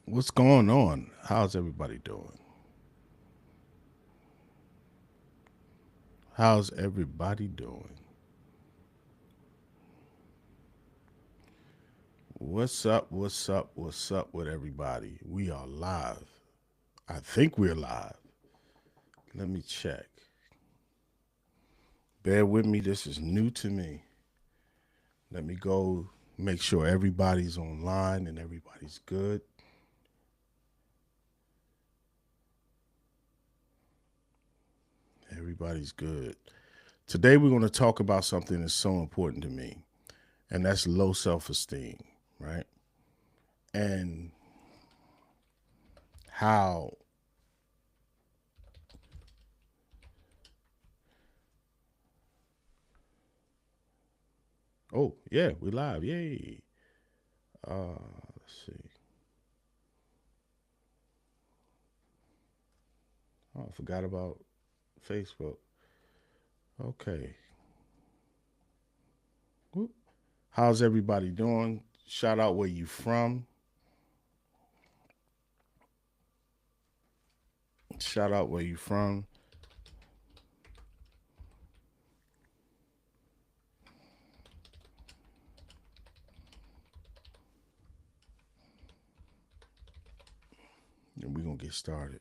What's going on? How's everybody doing? How's everybody doing? What's up? What's up? What's up with everybody? We are live. I think we're live. Let me check. Bear with me. This is new to me. Let me go make sure everybody's online and everybody's good. Everybody's good. Today, we're going to talk about something that's so important to me, and that's low self esteem, right? And how Oh, yeah, we live. Yay. Let's see. Oh, I forgot about Facebook. Okay. Whoop. How's everybody doing? Shout out where you from. Shout out where you from. And we're going to get started.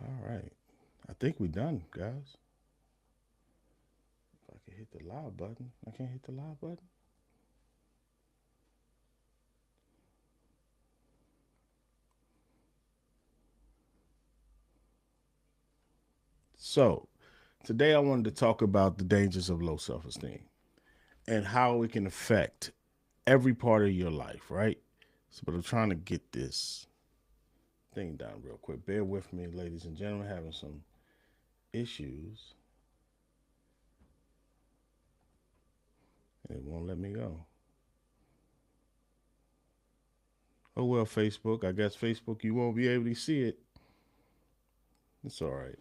All right. I think we're done, guys. If I can hit the live button. I can't hit the live button. So, today I wanted to talk about the dangers of low self esteem and how it can affect every part of your life, right? So, but I'm trying to get this thing down real quick. Bear with me, ladies and gentlemen, having some issues. It won't let me go. Oh well, Facebook. I guess Facebook, you won't be able to see it. It's all right.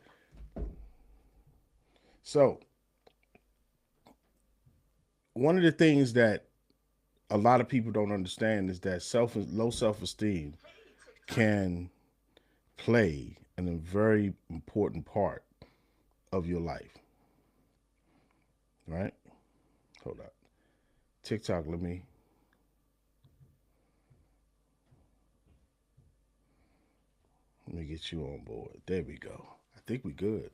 So, one of the things that a lot of people don't understand is that low self esteem can play a very important part of your life, right? Hold up. TikTok, let me get you on board. There we go. I think we good.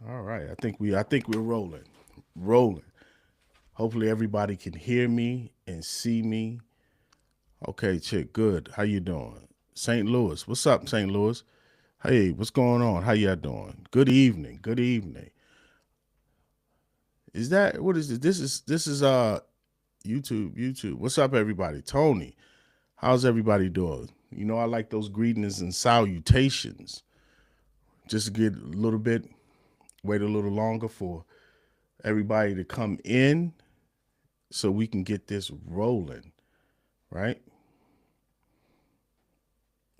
All right. I think we're rolling. Rolling. Hopefully everybody can hear me and see me. Okay, chick, good. How you doing? St. Louis. What's up, St. Louis? Hey, what's going on? How y'all doing? Good evening. Good evening. Is that what is it? This is YouTube. What's up, everybody? Tony. How's everybody doing? You know, I like those greetings and salutations. Just to get a little bit, wait a little longer for everybody to come in so we can get this rolling, right?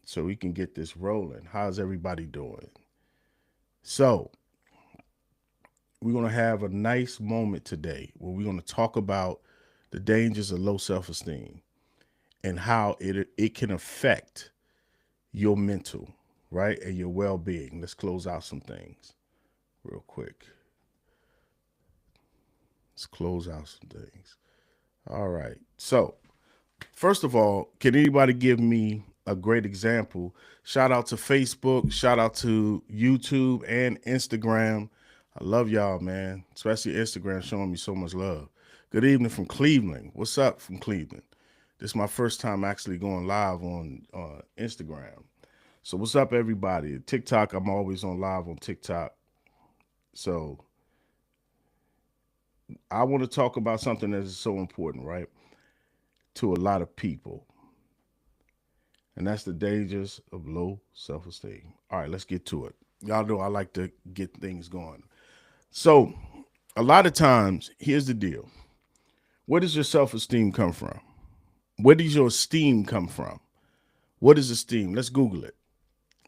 So we can get this rolling. How's everybody doing? So, we're going to have a nice moment today where we're going to talk about the dangers of low self esteem and how it can affect your mental, right? And your well being. Let's close out some things real quick. Let's close out some things. All right. So, first of all, can anybody give me a great example? Shout out to Facebook, shout out to YouTube and Instagram. I love y'all, man. Especially Instagram showing me so much love. Good evening from Cleveland. What's up from Cleveland? This is my first time actually going live on Instagram. So what's up, everybody? TikTok, I'm always on live on TikTok. So I want to talk about something that is so important, right, to a lot of people, and that's the dangers of low self esteem. All right, let's get to it. Y'all know I like to get things going. So, a lot of times, here's the deal: where does your self esteem come from? Where does your esteem come from? What is esteem? Let's Google it.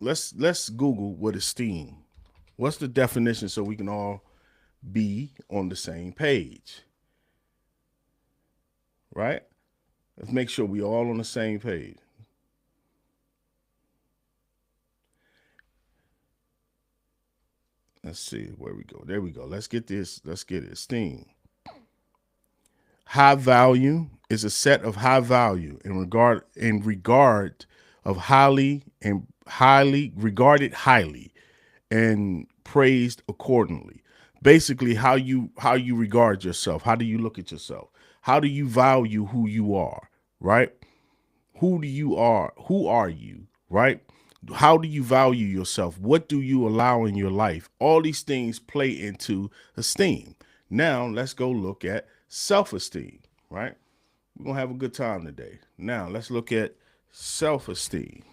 Let's Google what esteem. What's the definition so we can all be on the same page, right? Let's make sure we all on the same page. Let's see where we go. There we go. Let's get this. Let's get it. Esteem. High value is a set of high value in regard of highly regarded highly and praised accordingly. Basically, how you regard yourself. How do you look at yourself? How do you value who you are? Right? Who are you? Right? How do you value yourself? What do you allow in your life? All these things play into esteem. Now let's go look at self-esteem. Right? We're gonna have a good time today. Now let's look at self-esteem.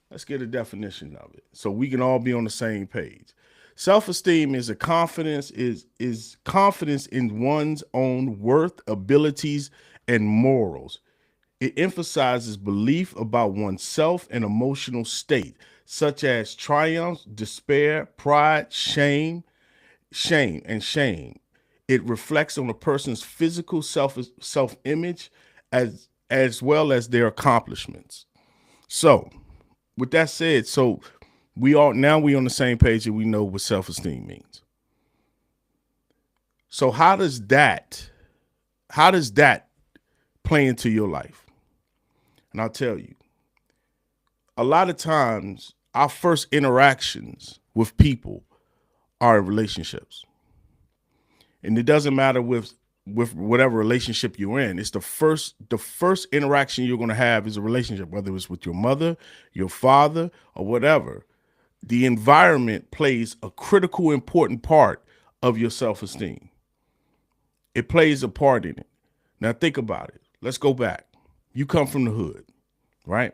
Let's get a definition of it so we can all be on the same page. Self-esteem is a confidence is confidence in one's own worth, abilities, and morals. It emphasizes belief about oneself and emotional state, such as triumph, despair, pride, shame. It reflects on a person's physical self image as well as their accomplishments. So, with that said, so we on the same page and we know what self esteem means. So how does that play into your life? And I'll tell you, a lot of times our first interactions with people are in relationships. And it doesn't matter with whatever relationship you're in. It's the first interaction you're going to have is a relationship, whether it's with your mother, your father, or whatever. The environment plays a critical important part of your self-esteem. It plays a part in it. Now think about it. Let's go back. You come from the hood, right?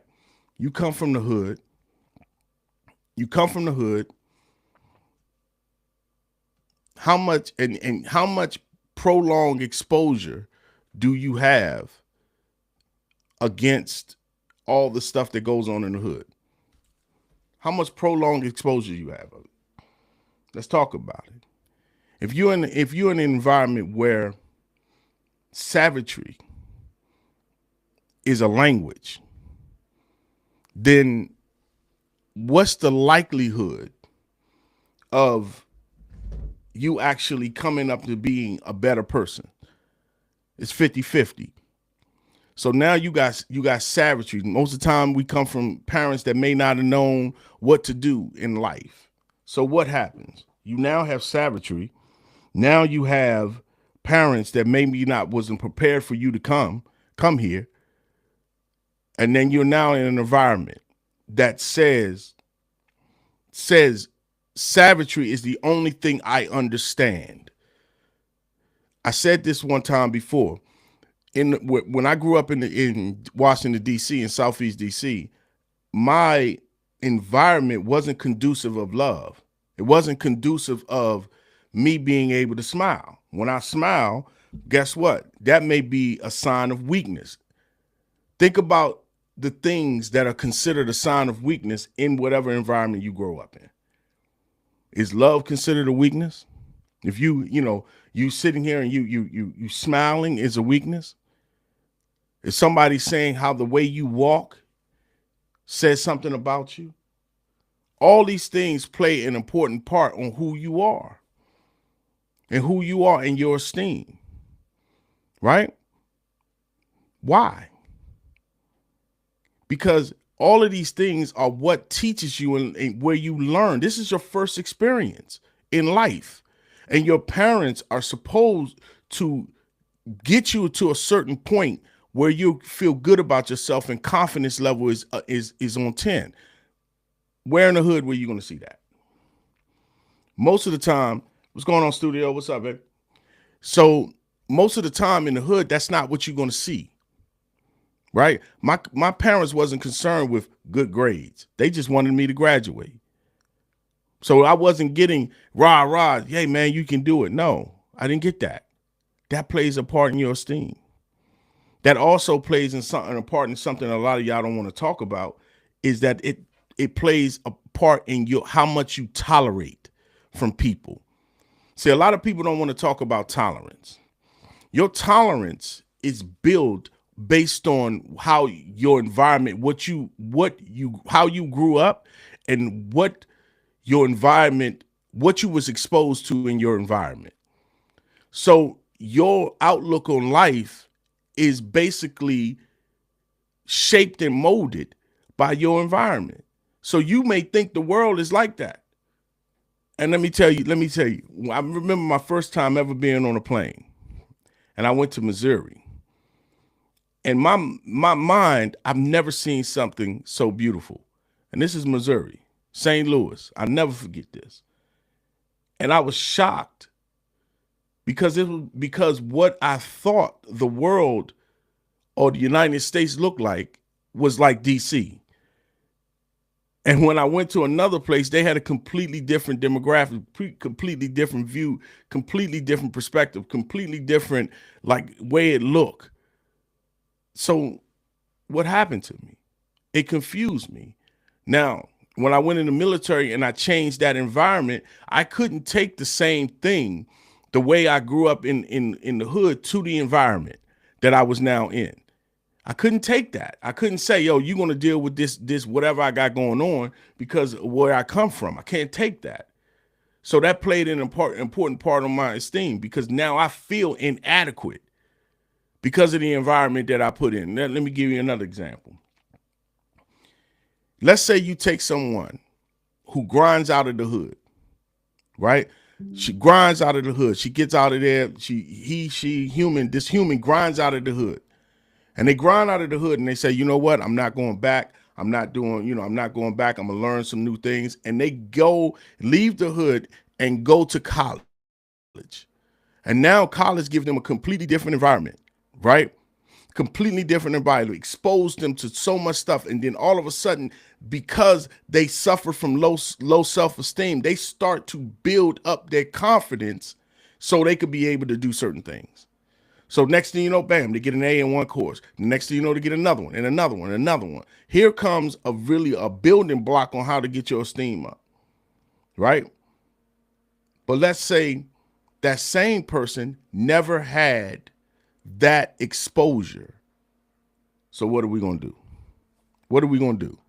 You come from the hood. You come from the hood. How much prolonged exposure do you have against all the stuff that goes on in the hood? How much prolonged exposure you have of it? Let's talk about it. If you're in an environment where savagery is a language, then what's the likelihood of you actually coming up to being a better person? It's 50-50. So now you got savagery. Most of the time we come from parents that may not have known what to do in life. So what happens? You now have savagery. Now you have parents that maybe not wasn't prepared for you to come here. And then you're now in an environment that says savagery is the only thing I understand. I said this one time before. When I grew up in Washington D.C. in Southeast D.C., my environment wasn't conducive of love. It wasn't conducive of me being able to smile. When I smile, guess what? That may be a sign of weakness. Think about the things that are considered a sign of weakness in whatever environment you grow up in. Is love considered a weakness? If you sitting here and you smiling is a weakness? Is somebody saying how the way you walk says something about you? All these things play an important part on who you are and who you are in your esteem, right? Why? Because all of these things are what teaches you and where you learn. This is your first experience in life. And your parents are supposed to get you to a certain point where you feel good about yourself and confidence level is on 10. Where in the hood were you going to see that? Most of the time, what's going on, studio? What's up, baby? So most of the time in the hood, that's not what you're going to see, right? My parents wasn't concerned with good grades. They just wanted me to graduate. So I wasn't getting rah, hey, man, you can do it. No, I didn't get that. That plays a part in your esteem. That also plays a part in something a lot of y'all don't want to talk about is that it plays a part in your how much you tolerate from people. See, a lot of people don't want to talk about tolerance. Your tolerance is built based on how your environment, how you grew up, and what your environment, what you was exposed to in your environment. So your outlook on life is basically shaped and molded by your environment. So you may think the world is like that. And let me tell you, I remember my first time ever being on a plane, and I went to Missouri. And my mind, I've never seen something so beautiful. And this is Missouri, St. Louis. I'll never forget this. And I was shocked because what I thought the world or the United States looked like was like DC. And when I went to another place, they had a completely different demographic, completely different view, completely different perspective, completely different like way it looked. So what happened to me? It confused me. Now, when I went in the military and I changed that environment, I couldn't take the same thing, the way I grew up in the hood, to the environment that I was now in. I couldn't take that. I couldn't say, yo, you're going to deal with this, whatever I got going on because of where I come from. I can't take that. So that played an important part of my esteem because now I feel inadequate because of the environment that I put in. Let me give you another example. Let's say you take someone who grinds out of the hood, right? She grinds out of the hood. She gets out of there. This human grinds out of the hood. And they grind out of the hood and they say, you know what? I'm not going back. I'm not going back. I'm going to learn some new things. And they leave the hood and go to college. And now college gives them a completely different environment, right? Completely different environment, exposed them to so much stuff. And then all of a sudden, because they suffer from low self-esteem, they start to build up their confidence so they could be able to do certain things. So next thing you know, bam, they get an A in one course. The next thing you know, they get another one and another one and another one. Here comes a building block on how to get your esteem up, right? But let's say that same person never had that exposure. So what are we going to do? What are we going to do?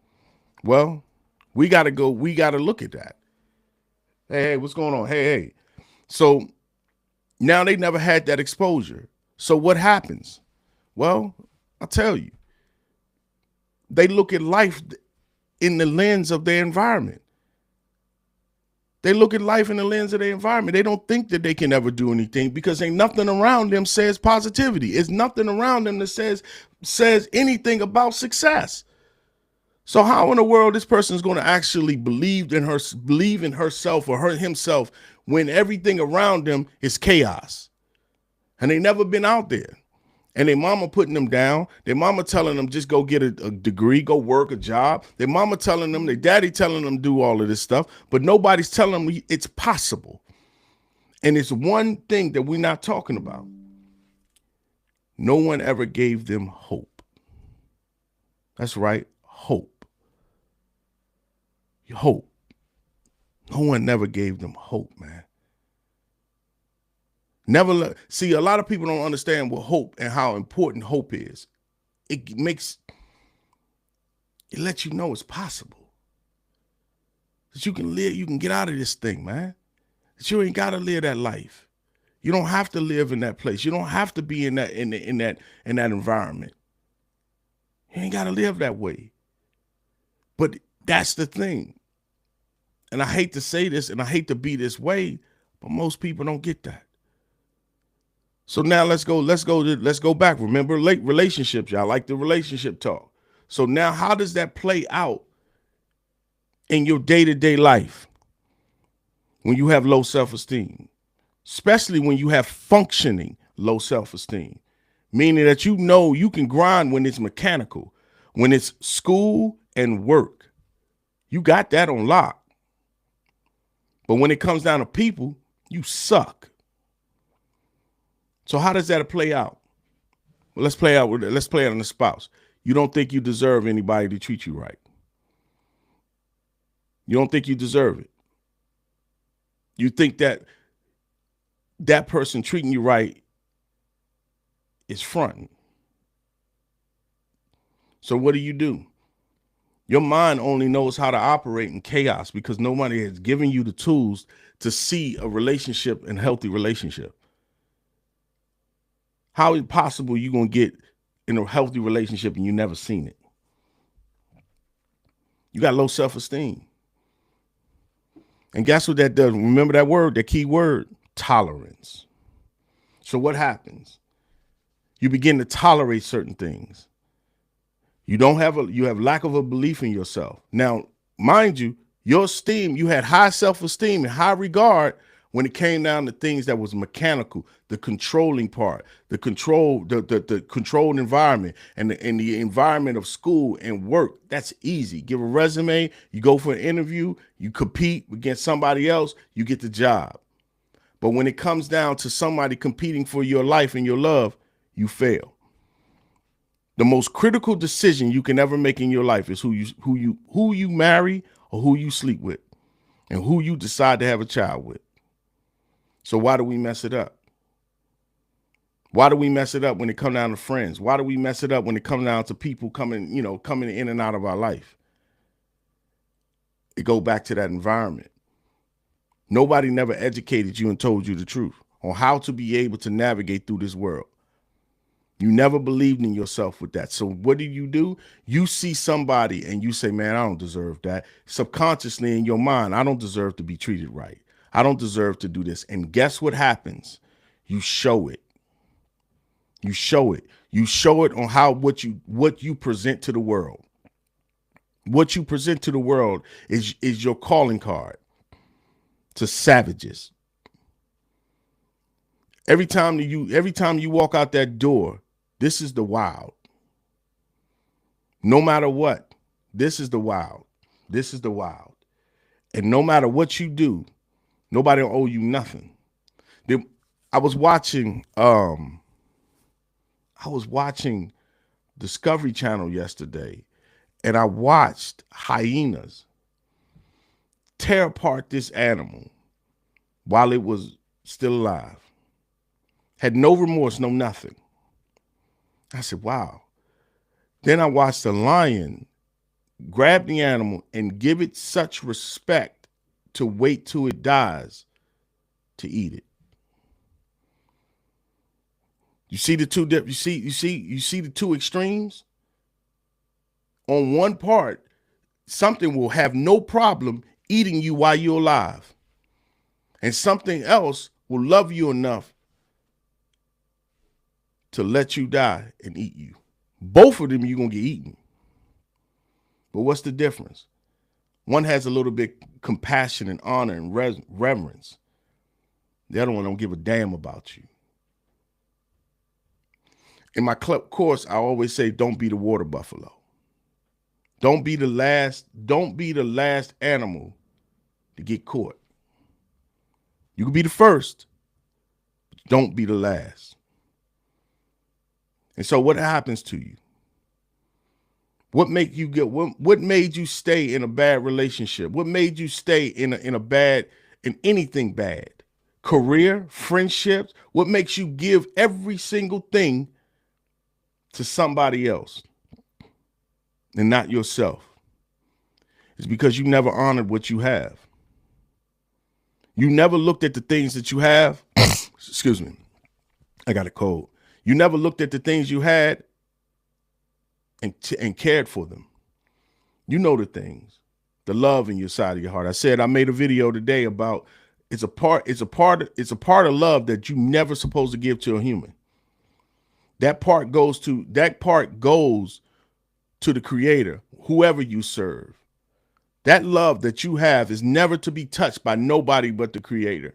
Well, we got to look at that. Hey, what's going on? Hey. So now they never had that exposure. So what happens? Well, I'll tell you. They look at life in the lens of their environment. They look at life in the lens of their environment. They don't think that they can ever do anything because ain't nothing around them says positivity. It's nothing around them that says anything about success. So how in the world this person is going to actually believe in herself or himself when everything around them is chaos? And they never been out there. And their mama putting them down. Their mama telling them just go get a degree, go work a job. Their mama telling them, their daddy telling them do all of this stuff. But nobody's telling them it's possible. And it's one thing that we're not talking about. No one ever gave them hope. That's right, hope. Hope. No one never gave them hope, man. See, a lot of people don't understand what hope and how important hope is. It lets you know it's possible. That you can live, you can get out of this thing, man. That you ain't gotta live that life. You don't have to live in that place. You don't have to be in that environment. You ain't gotta live that way. But that's the thing. And I hate to say this and I hate to be this way, but most people don't get that. So now let's go back. Remember relationships, y'all like the relationship talk. So now how does that play out in your day-to-day life when you have low self-esteem, especially when you have functioning low self-esteem, meaning that you can grind when it's mechanical, when it's school and work, you got that on lock. But when it comes down to people, you suck. So how does that play out? Well, let's play out on the spouse. You don't think you deserve anybody to treat you right. You don't think you deserve it. You think that that person treating you right is fronting. So what do? Your mind only knows how to operate in chaos because nobody has given you the tools to see a relationship and healthy relationship. How is it possible you're going to get in a healthy relationship and you never seen it? You got low self-esteem. And guess what that does? Remember that word, that key word, tolerance. So what happens? You begin to tolerate certain things. You have lack of a belief in yourself. Now, mind you, your esteem, you had high self-esteem and high regard when it came down to things that was mechanical, the controlling part, the controlled environment and the environment of school and work. That's easy. Give a resume, you go for an interview, you compete against somebody else, you get the job. But when it comes down to somebody competing for your life and your love, you fail. The most critical decision you can ever make in your life is who you marry or who you sleep with and who you decide to have a child with. So why do we mess it up? Why do we mess it up when it comes down to friends? Why do we mess it up when it comes down to people coming in and out of our life? It goes back to that environment. Nobody never educated you and told you the truth on how to be able to navigate through this world. You never believed in yourself with that. So what do? You see somebody and you say, man, I don't deserve that. Subconsciously in your mind, I don't deserve to be treated right. I don't deserve to do this. And guess what happens? You show it. You show it. You show it on what you present to the world. What you present to the world is your calling card to savages. Every time you walk out that door, this is the wild. No matter what, this is the wild. This is the wild. And no matter what you do, nobody will owe you nothing. I was watching Discovery Channel yesterday, and I watched hyenas tear apart this animal while it was still alive. Had no remorse, no nothing. I said, wow. Then I watched a lion grab the animal and give it such respect to wait till it dies to eat it. You see the two you see the two extremes? On one part, something will have no problem eating you while you're alive. And something else will love you enough to let you die and eat you. Both of them you're going to get eaten. But what's the difference? One has a little bit compassion and honor and reverence. The other one don't give a damn about you. In my club course, I always say, don't be the water buffalo. Don't be the last animal to get caught. You can be the first, but don't be the last. And so what happens to you? What made you stay in a bad relationship? What made you stay in anything bad? Career, friendships? What makes you give every single thing to somebody else and not yourself? It's because you never honored what you have. You never looked at the things that you have. Excuse me. I got a cold. You never looked at the things you had and cared for them. You know the things, the love in your side of your heart. I made a video today about it's a part of love that you never supposed to give to a human. That part goes to the creator, whoever you serve. That love that you have is never to be touched by nobody but the creator.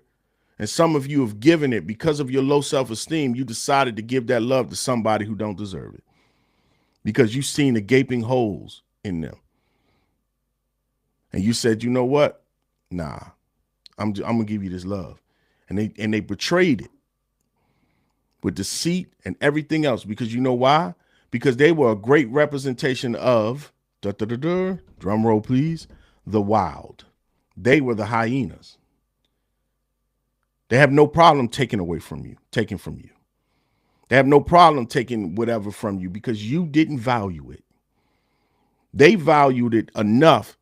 And some of you have given it because of your low self-esteem. You decided to give that love to somebody who don't deserve it because you've seen the gaping holes in them. And you said, you know what? Nah, I'm going to give you this love. And they betrayed it with deceit and everything else. Because you know why? Because they were a great representation of, drum roll please, the wild. They were the hyenas. They have no problem taking from you. They have no problem taking whatever from you because you didn't value it. They valued it enough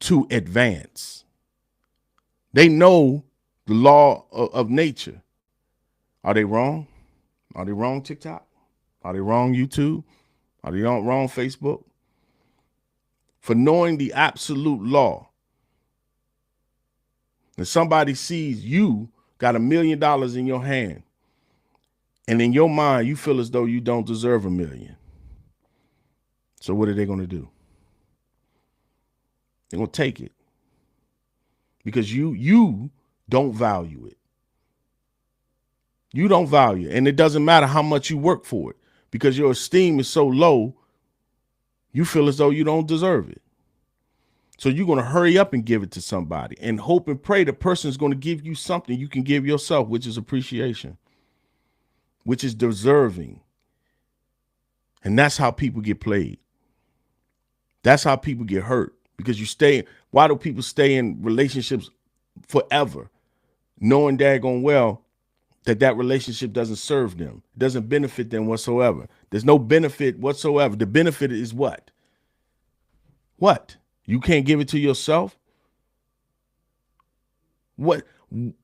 to advance. They know the law of nature. Are they wrong? Are they wrong, TikTok? Are they wrong, YouTube? Are they wrong, Facebook? For knowing the absolute law. And somebody sees you got $1 million in your hand, and in your mind, you feel as though you don't deserve $1 million. So what are they going to do? They're going to take it because you don't value it. You don't value it. And it doesn't matter how much you work for it because your esteem is so low, you feel as though you don't deserve it. So you're going to hurry up and give it to somebody and hope and pray the person is going to give you something you can give yourself, which is appreciation, which is deserving. And that's how people get played. That's how people get hurt because you stay. Why do people stay in relationships forever knowing daggone well that relationship doesn't serve them, doesn't benefit them whatsoever? There's no benefit whatsoever. The benefit is what? What? You can't give it to yourself? What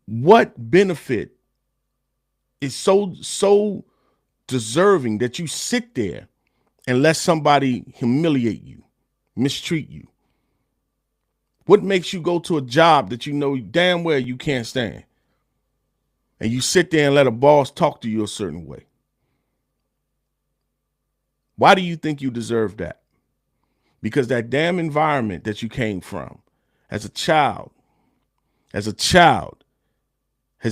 benefit is so deserving that you sit there and let somebody humiliate you, mistreat you? What makes you go to a job that you know damn well you can't stand? And you sit there and let a boss talk to you a certain way? Why do you think you deserve that? Because that damn environment that you came from as a child has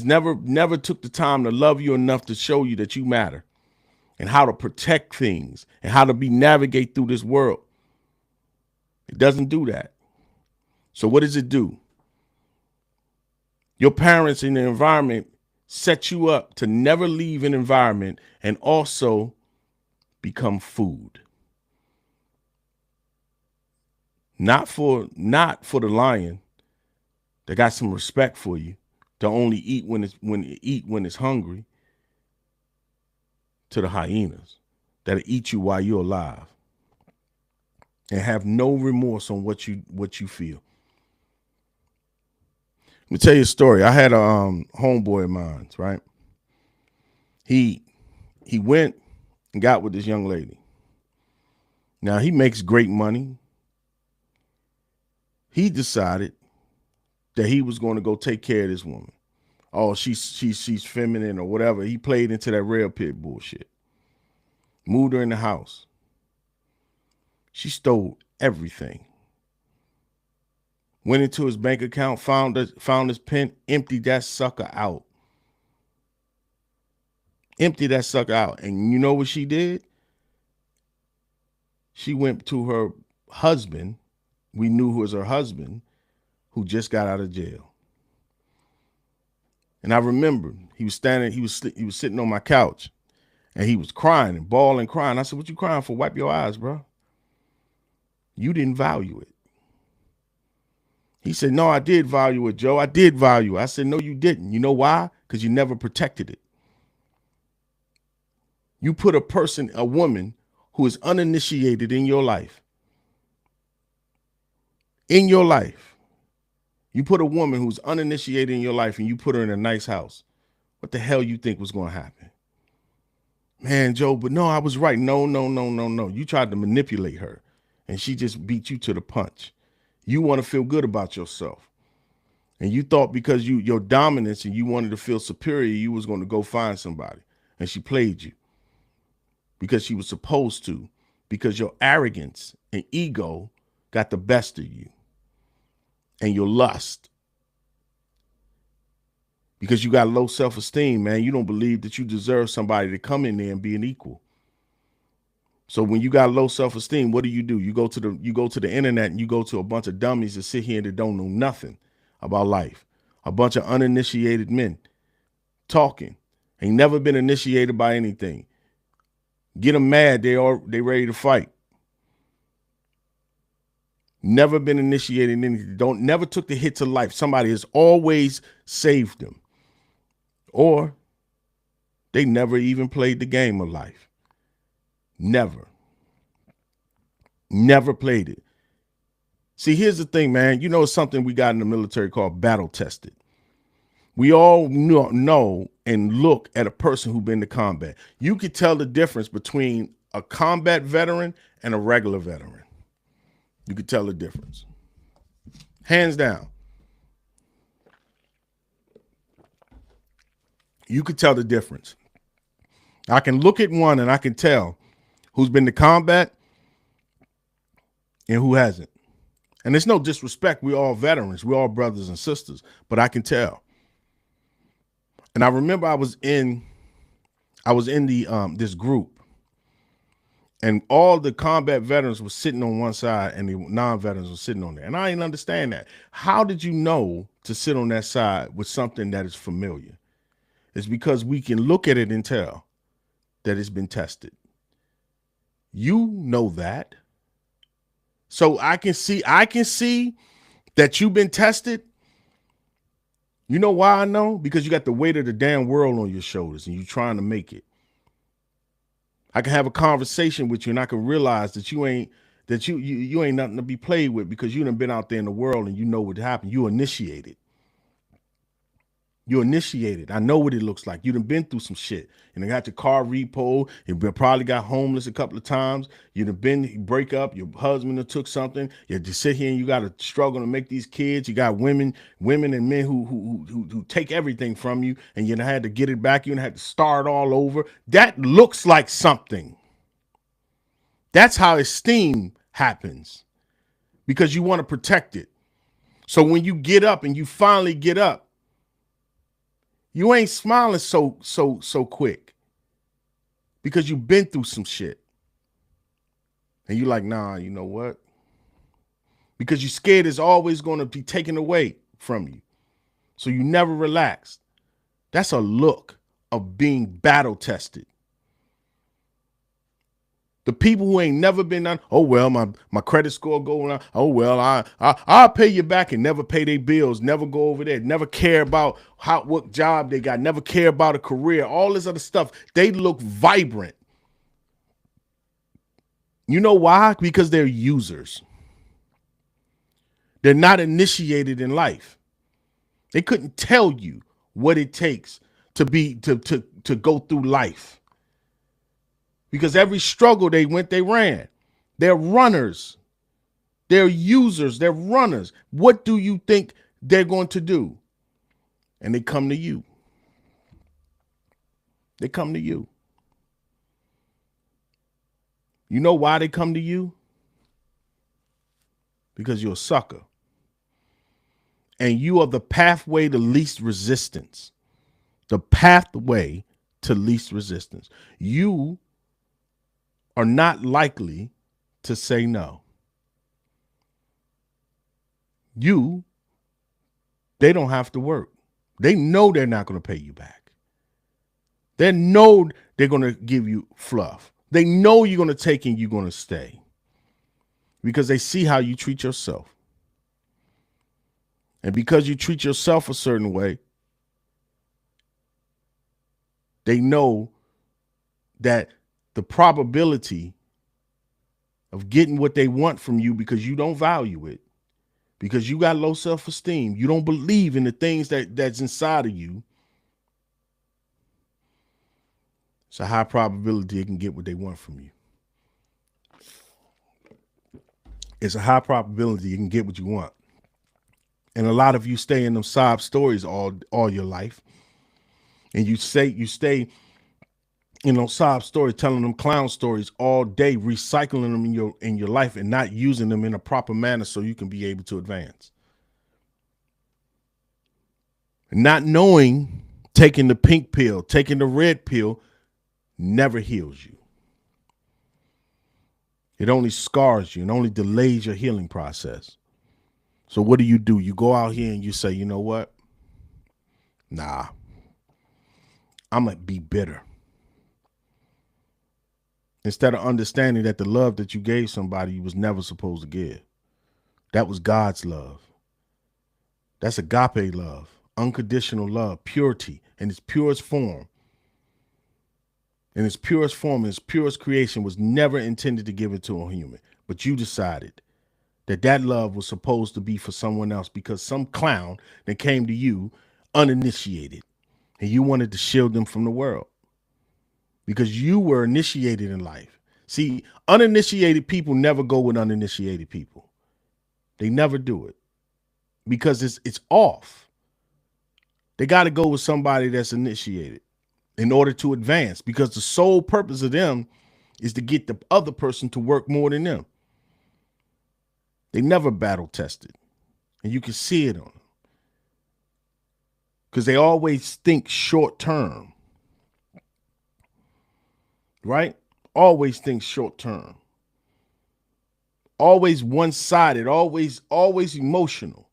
never took the time to love you enough to show you that you matter and how to protect things and how to navigate through this world. It doesn't do that. So what does it do? Your parents in the environment set you up to never leave an environment and also become food. Not for the lion that got some respect for you to only eat when it's hungry, to the hyenas that'll eat you while you're alive and have no remorse on what you feel. Let me tell you a story. I had a homeboy of mine, right? He went and got with this young lady. Now he makes great money. He decided that he was going to go take care of this woman. Oh, she's feminine or whatever. He played into that rail pit bullshit. Moved her in the house. She stole everything. Went into his bank account, found his pen, emptied that sucker out. Emptied that sucker out. And you know what she did? She went to her husband. We knew who was her husband, who just got out of jail. And I remember he was sitting on my couch and he was crying and bawling, crying. I said, "What you crying for? Wipe your eyes, bro. You didn't value it." He said, "No, I did value it, Joe. I did value it." I said, "No, you didn't. You know why? Because you never protected it. You put a woman who is uninitiated in your life. In your life. You put a woman who's uninitiated in your life and you put her in a nice house. What the hell you think was going to happen?" "Man, Joe, but no, I was right." No. You tried to manipulate her and she just beat you to the punch. You want to feel good about yourself. And you thought because your dominance and you wanted to feel superior, you was going to go find somebody. And she played you because she was supposed to, because your arrogance and ego got the best of you and your lust. Because you got low self-esteem, man. You don't believe that you deserve somebody to come in there and be an equal. So when you got low self-esteem, what do? You go to the internet and you go to a bunch of dummies that sit here that don't know nothing about life. A bunch of uninitiated men talking. Ain't never been initiated by anything. Get them mad, they ready to fight. never been initiated in anything, never took the hit to life. Somebody has always saved them, or they never even played the game of life. Never played it. See, here's the thing, man. You know, it's something we got in the military called battle tested. We all know and look at a person who's been to combat. You could tell the difference between a combat veteran and a regular veteran. You could tell the difference. Hands down. You could tell the difference. I can look at one and I can tell who's been to combat and who hasn't. And it's no disrespect. We're all veterans. We're all brothers and sisters. But I can tell. And I remember I was in the this group, and all the combat veterans were sitting on one side and the non-veterans were sitting on there. And I didn't understand that. How did you know to sit on that side with something that is familiar? It's because we can look at it and tell that it's been tested. You know that. So I can see that you've been tested. You know why I know? Because you got the weight of the damn world on your shoulders and you're trying to make it. I can have a conversation with you and I can realize that you ain't nothing to be played with, because you done been out there in the world and you know what happened. You initiated. I know what it looks like. You done been through some shit. And you got your car repo. You probably got homeless a couple of times. You done been break up. Your husband took something. You just sit here and you got to struggle to make these kids. You got women and men who take everything from you, and you done had to get it back. You done had to start all over. That looks like something. That's how esteem happens, because you want to protect it. So when you get up and you finally get up, you ain't smiling so quick, because you've been through some shit. And you're like, nah, you know what? Because you're scared it's always going to be taken away from you. So you never relax. That's a look of being battle tested. The people who ain't never been on, oh, well, my credit score going on. Oh, well, I'll pay you back, and never pay their bills, never go over there, never care about what job they got, never care about a career, all this other stuff. They look vibrant. You know why? Because they're users. They're not initiated in life. They couldn't tell you what it takes to go through life. Because every struggle they ran. They're runners. They're users. They're runners. What do you think they're going to do? And they come to you. They come to you. You know why they come to you? Because you're a sucker. And you are the pathway to least resistance. The pathway to least resistance. You are not likely to say no. They don't have to work. They know they're not going to pay you back. They know they're going to give you fluff. They know you're going to take and you're going to stay, because they see how you treat yourself. And because you treat yourself a certain way, they know that the probability of getting what they want from you, because you don't value it, because you got low self-esteem, you don't believe in the things that's inside of you, it's a high probability they can get what they want from you. It's a high probability you can get what you want. And a lot of you stay in them sob stories all your life. And you stay in those sob stories, telling them clown stories all day, recycling them in your life and not using them in a proper manner so you can be able to advance. Not knowing, taking the pink pill, taking the red pill never heals you. It only scars you and only delays your healing process. So what do? You go out here and you say, you know what? Nah, I'm going to be bitter. Instead of understanding that the love that you gave somebody you was never supposed to give. That was God's love. That's agape love, unconditional love, purity in its purest form. In its purest form, in its purest creation, was never intended to give it to a human. But you decided that love was supposed to be for someone else because some clown that came to you uninitiated and you wanted to shield them from the world because you were initiated in life. See, uninitiated people never go with uninitiated people. They never do it because it's off. They got to go with somebody that's initiated in order to advance, because the sole purpose of them is to get the other person to work more than them. They never battle tested, and you can see it on them because they always think short term, right? Always think short term, always one-sided, always emotional.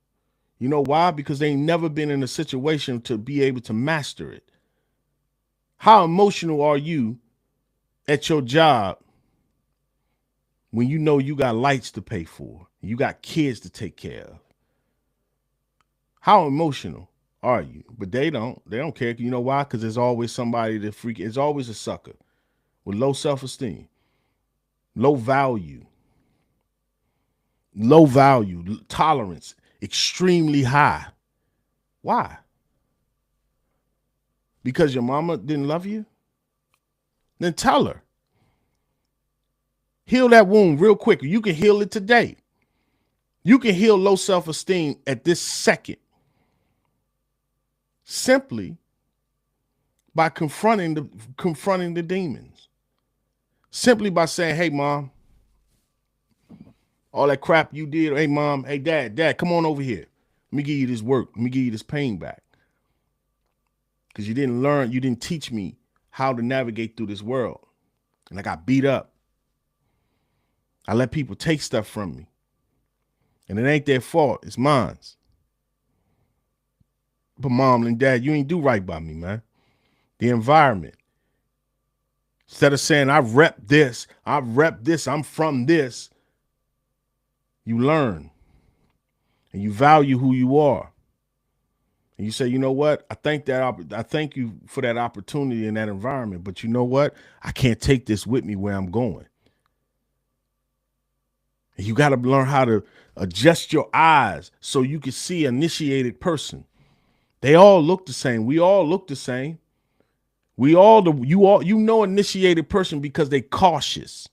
You know why? Because they ain't never been in a situation to be able to master it. How emotional are you at your job when you know you got lights to pay for, you got kids to take care of? How emotional are you? But they don't care. You know why? Because there's always somebody that it's always a sucker with low self-esteem, low value, tolerance, extremely high. Why? Because your mama didn't love you? Then tell her. Heal that wound real quick. You can heal it today. You can heal low self-esteem at this second simply by confronting the demons. Simply by saying, hey, mom, all that crap you did. Hey, mom, hey, dad, come on over here. Let me give you this work. Let me give you this pain back. Because you didn't teach me how to navigate through this world. And I got beat up. I let people take stuff from me. And it ain't their fault. It's mine. But mom and dad, you ain't do right by me, man. The environment. Instead of saying, I rep this, I'm from this, you learn. And you value who you are. And you say, you know what? I thank you for that opportunity in that environment. But you know what? I can't take this with me where I'm going. And you got to learn how to adjust your eyes so you can see an initiated person. They all look the same. We all look the same. You know initiated person because they cautious.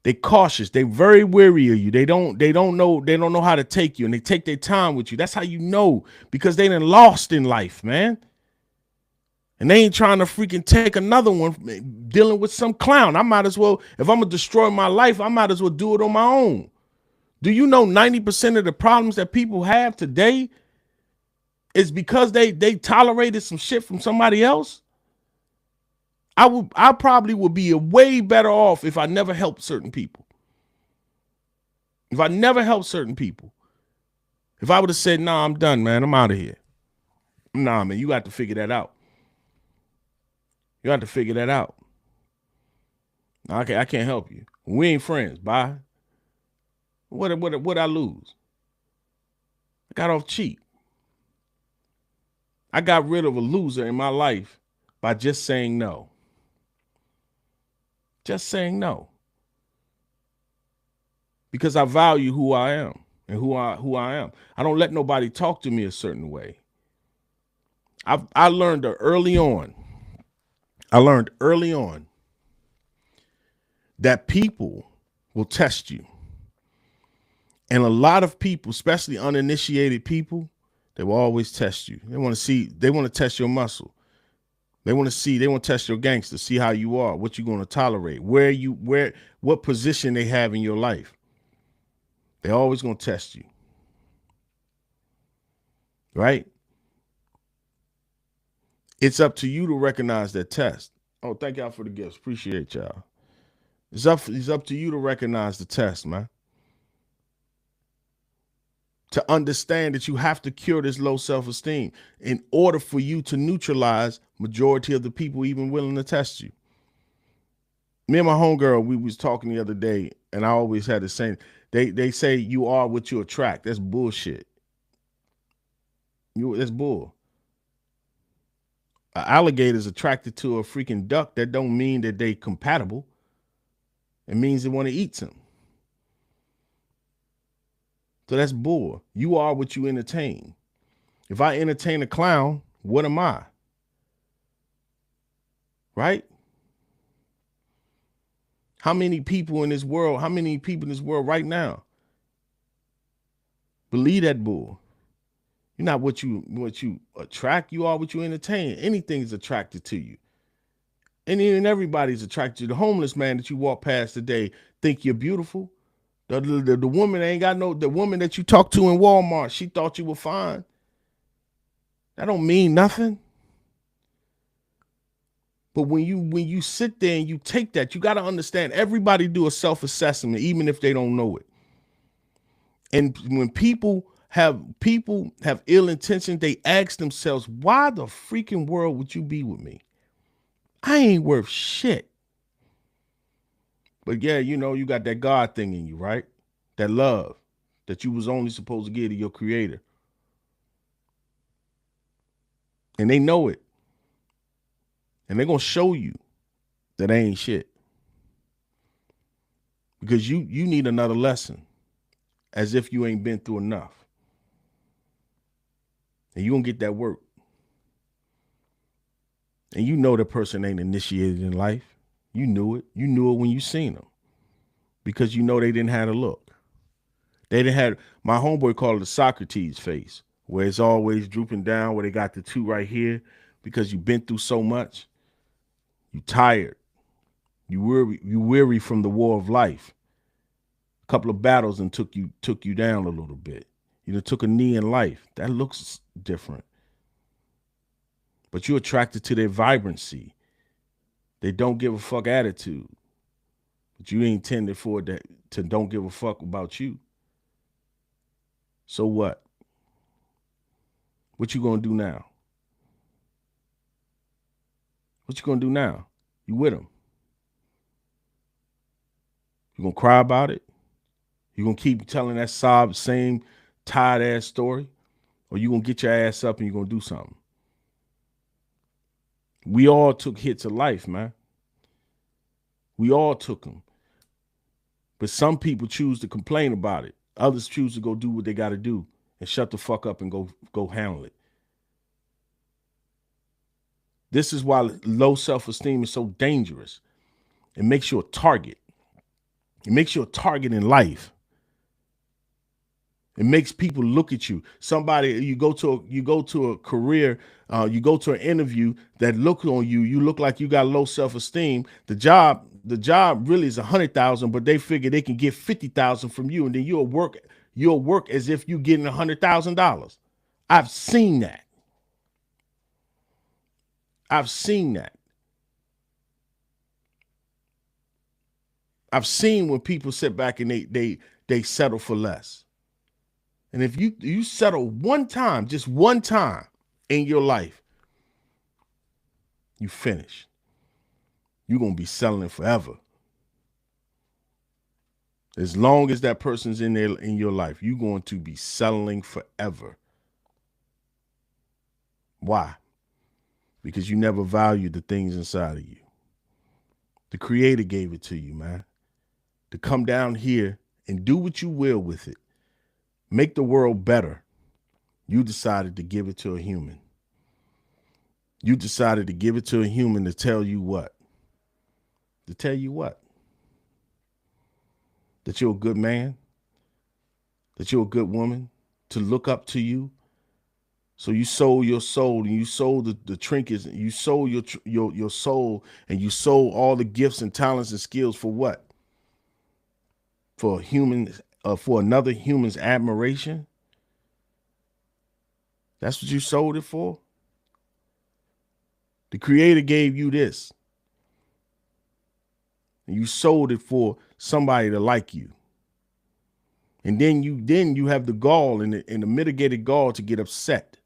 They cautious. They very wary of you. They don't know how to take you, and they take their time with you. That's how you know, because they done lost in life, man. And they ain't trying to freaking take another one dealing with some clown. I might as well, if I'm gonna destroy my life, I might as well do it on my own. Do you know 90% of the problems that people have today is because they tolerated some shit from somebody else? I probably would be way better off if I never helped certain people. If I never helped certain people. If I would have said, nah, I'm done, man. I'm out of here. Nah, man, you got to figure that out. You got to figure that out. I can't help you. We ain't friends. Bye. What I lose? I got off cheap. I got rid of a loser in my life by just saying no. Just saying no. Because I value who I am and who I am. I don't let nobody talk to me a certain way. I learned early on. That people will test you. And a lot of people, especially uninitiated people, they will always test you. They want to test your muscle. They want to test your gangster, see how you are, what you're going to tolerate, what position they have in your life. They're always going to test you. Right? It's up to you to recognize that test. Oh, thank y'all for the gifts. Appreciate y'all. It's up to you to recognize the test, man. To understand that you have to cure this low self-esteem in order for you to neutralize majority of the people even willing to test you. Me and my homegirl, we was talking the other day, and I always had the same. They say you are what you attract. That's bullshit. That's bull. An alligator's attracted to a freaking duck. That don't mean that they compatible. It means they want to eat some. So that's bull. You are what you entertain. If I entertain a clown, what am I? Right? How many people in this world, right now believe that bull? You're not what you attract, you are what you entertain. Anything's attracted to you. And even everybody's attracted to you. The homeless man that you walk past today think you're beautiful. The woman ain't got the woman that you talked to in Walmart, she thought you were fine. That don't mean nothing. But when you sit there and you take that, you got to understand everybody do a self-assessment, even if they don't know it. And when people have ill intention, they ask themselves, why the freaking world would you be with me? I ain't worth shit. But yeah, you got that God thing in you, right? That love that you was only supposed to give to your creator. And they know it. And they're going to show you that ain't shit. Because you need another lesson, as if you ain't been through enough. And you going to get that work. And you know the person ain't initiated in life. You knew it. You knew it when you seen them. Because you know they didn't have a look. They didn't have, my homeboy called it the Socrates face, where it's always drooping down, where they got the two right here, because you've been through so much. You tired. You weary from the war of life. A couple of battles and took you down a little bit. You took a knee in life. That looks different. But you're attracted to their vibrancy. They don't give a fuck attitude. But you ain't intended for that to don't give a fuck about you. So what? What you gonna do now? What you gonna do now? You with them? You gonna cry about it? You gonna keep telling that same tired ass story? Or you gonna get your ass up and you gonna do something? We all took hits of life, man. We all took them. But some people choose to complain about it. Others choose to go do what they got to do and shut the fuck up and go handle it. This is why low self-esteem is so dangerous. It makes you a target. It makes you a target in life. It makes people look at you. Somebody, you go to a career, you go to an interview that look on you. You look like you got low self-esteem. The job really is 100,000, but they figure they can get 50,000 from you, and then you'll work as if you're getting $100,000. I've seen that. I've seen when people sit back and they settle for less. And if you settle one time, just one time in your life, you finish. You're going to be selling forever. As long as that person's in there in your life, you're going to be selling forever. Why? Because you never valued the things inside of you. The Creator gave it to you, man. To come down here and do what you will with it. Make the world better. You decided to give it to a human. You decided to give it to a human to tell you what? To tell you what? That you're a good man? That you're a good woman? To look up to you? So you sold your soul, and you sold the trinkets, and you sold your soul, and you sold all the gifts and talents and skills for what? For for another human's admiration? That's what you sold it for? The Creator gave you this. And you sold it for somebody to like you. And then you have the gall and the mitigated gall to get upset.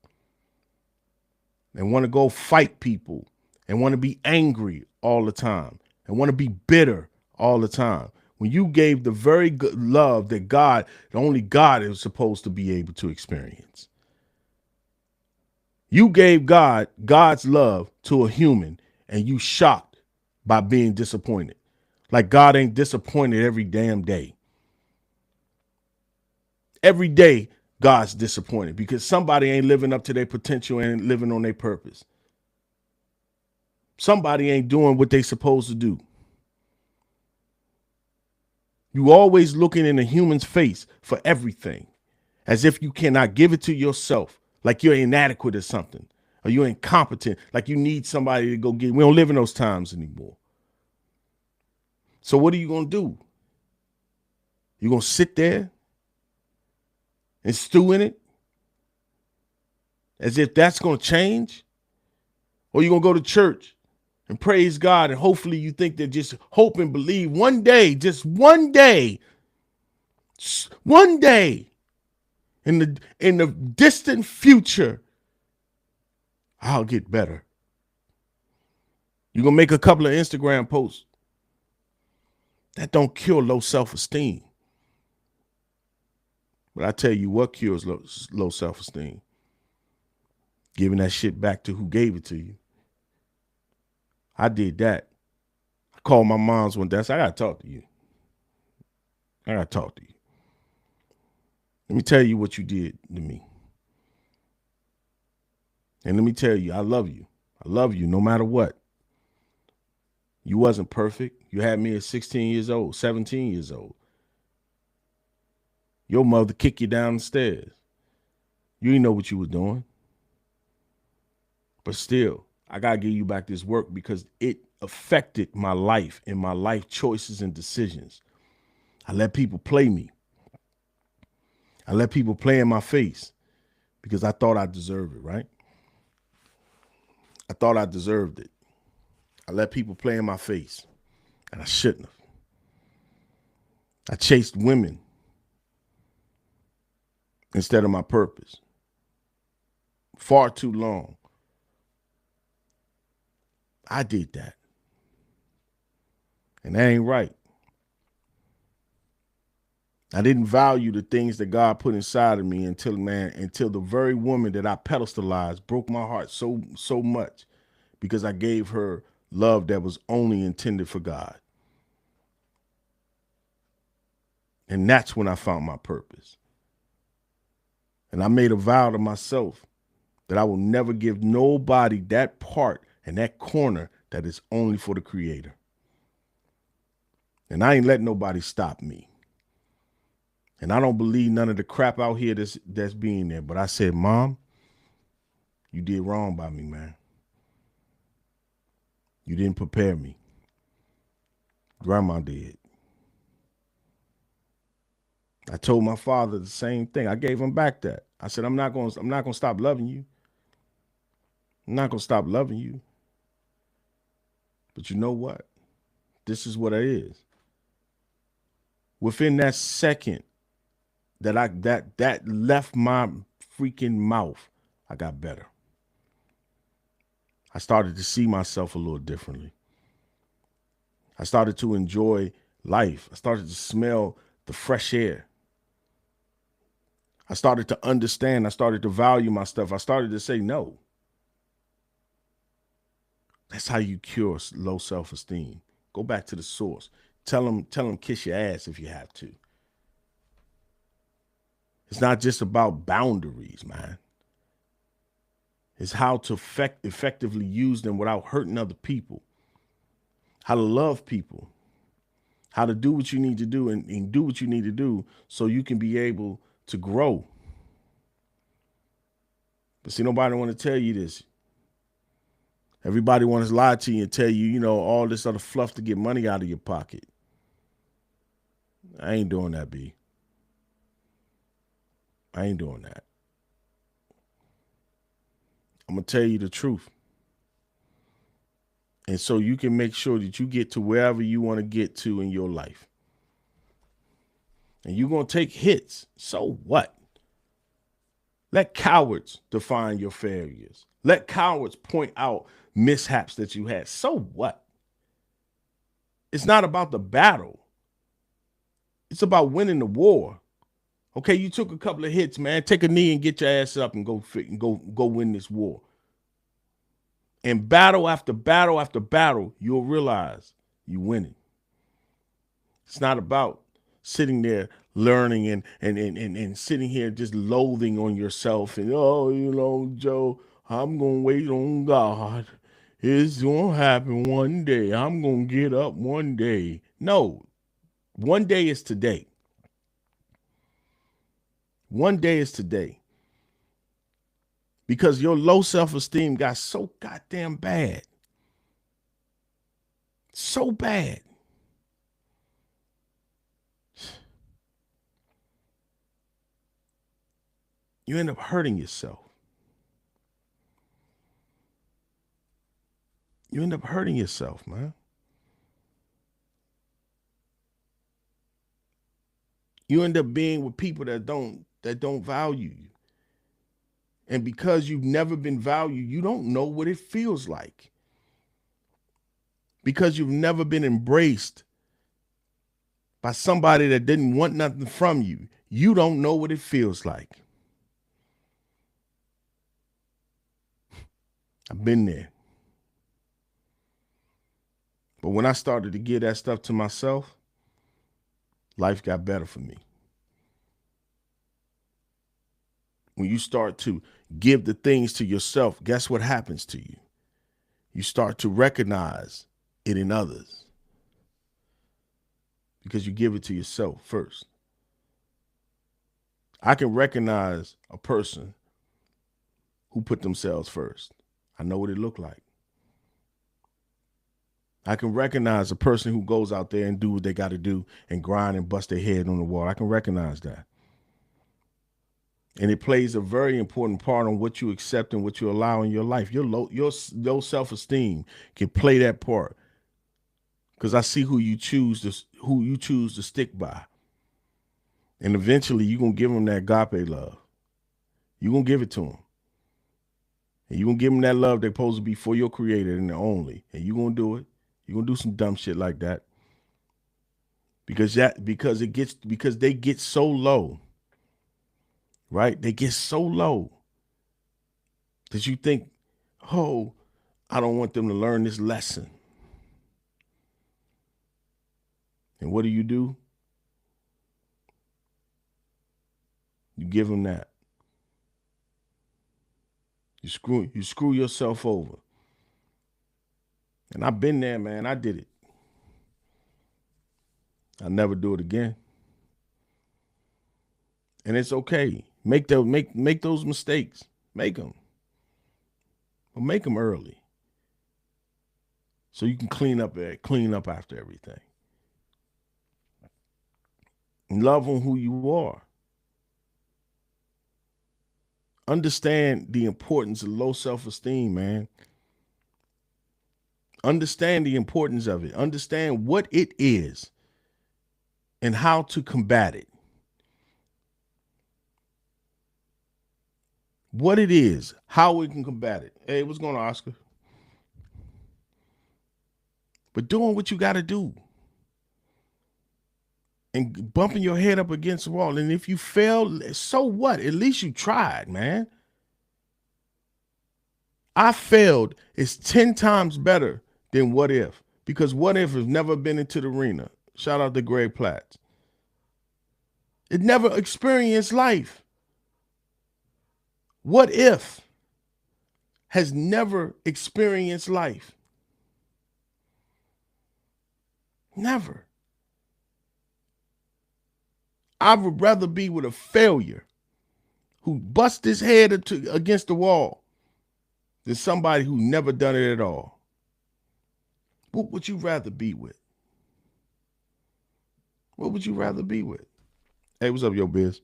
And want to go fight people and want to be angry all the time and want to be bitter all the time. When you gave the very good love that only God is supposed to be able to experience. You gave God's love to a human, and you shocked by being disappointed. Like God ain't disappointed every damn day. Every day, God's disappointed because somebody ain't living up to their potential and living on their purpose. Somebody ain't doing what they supposed to do. You always looking in a human's face for everything, as if you cannot give it to yourself, like you're inadequate or something, or you're incompetent, like you need somebody to go get. We don't live in those times anymore. So what are you going to do? You're going to sit there and stew in it as if that's going to change? Or you're going to go to church and praise God, and hopefully you think that just hope and believe one day, just one day in the distant future, I'll get better. You're going to make a couple of Instagram posts. That don't cure low self-esteem. But I tell you what cures low self-esteem. Giving that shit back to who gave it to you. I did that. I called my mom's one day. I said, I got to talk to you. Let me tell you what you did to me. And let me tell you, I love you. I love you no matter what. You wasn't perfect. You had me at 16 years old, 17 years old. Your mother kicked you down the stairs. You didn't know what you were doing. But still, I got to give you back this work because it affected my life and my life choices and decisions. I let people play me. I let people play in my face because I thought I deserved it, right? I thought I deserved it. I let people play in my face, and I shouldn't have. I chased women instead of my purpose. Far too long. I did that. And that ain't right. I didn't value the things that God put inside of me until the very woman that I pedestalized broke my heart so much because I gave her love that was only intended for God. And that's when I found my purpose. And I made a vow to myself that I will never give nobody that part and that corner that is only for the Creator. And I ain't letting nobody stop me. And I don't believe none of the crap out here that's being there. But I said, Mom, you did wrong by me, man. You didn't prepare me. Grandma did. I told my father the same thing. I gave him back that. I said, I'm not gonna stop loving you. I'm not gonna stop loving you. But you know what? This is what it is. Within that second that left my freaking mouth, I got better. I started to see myself a little differently. I started to enjoy life. I started to smell the fresh air. I started to understand. I started to value my stuff. I started to say no. That's how you cure low self-esteem. Go back to the source. Tell them kiss your ass if you have to. It's not just about boundaries, man. It's how to effectively use them without hurting other people. How to love people. How to do what you need to do and do what you need to do so you can be able to grow. But see, nobody want to tell you this. Everybody wants to lie to you and tell you, all this other fluff to get money out of your pocket. I ain't doing that, B. I ain't doing that. I'm going to tell you the truth. And so you can make sure that you get to wherever you want to get to in your life. And you're going to take hits. So what? Let cowards define your failures. Let cowards point out mishaps that you had. So what? It's not about the battle. It's about winning the war. Okay, you took a couple of hits, man. Take a knee and get your ass up and go win this war. And battle after battle after battle, you'll realize you winning. It's not about sitting there learning and sitting here just loathing on yourself and, oh, you know, Joe, I'm gonna wait on God. It's gonna happen one day. I'm gonna get up one day. No, one day is today. One day is today. Because your low self-esteem got so goddamn bad. So bad. You end up hurting yourself. You end up hurting yourself, man. You end up being with people that don't value you. And because you've never been valued, you don't know what it feels like. Because you've never been embraced by somebody that didn't want nothing from you, you don't know what it feels like. I've been there. But when I started to give that stuff to myself, life got better for me. When you start to give the things to yourself, guess what happens to you? You start to recognize it in others because you give it to yourself first. I can recognize a person who put themselves first. I know what it looked like. I can recognize a person who goes out there and do what they got to do and grind and bust their head on the wall. I can recognize that. And it plays a very important part on what you accept and what you allow in your life. Your low self-esteem can play that part. Because I see who you choose to stick by. And eventually you're going to give them that agape love. You're going to give it to them. And you're going to give them that love they're supposed to be for your creator and the only. And you're going to do it. You're going to do some dumb shit like that. Because they get so low. Right? They get so low that you think, oh, I don't want them to learn this lesson. And what do? You give them that. You screw yourself over. And I've been there, man. I did it. I'll never do it again. And it's okay. Make those mistakes. Make them. But make them early. So you can clean up after everything. And love on who you are. Understand the importance of low self-esteem, man. Understand the importance of it. Understand what it is and how to combat it. What it is, how we can combat it. Hey, what's going on, Oscar? But doing what you got to do. And bumping your head up against the wall. And if you fail, so what? At least you tried, man. I failed is 10 times better than what if. Because what if has never been into the arena. Shout out to Greg Platt. It never experienced life. What if has never experienced life. Never. I would rather be with a failure who busts his head against the wall than somebody who never done it at all. What would you rather be with? What would you rather be with? Hey, what's up, yo, Biz?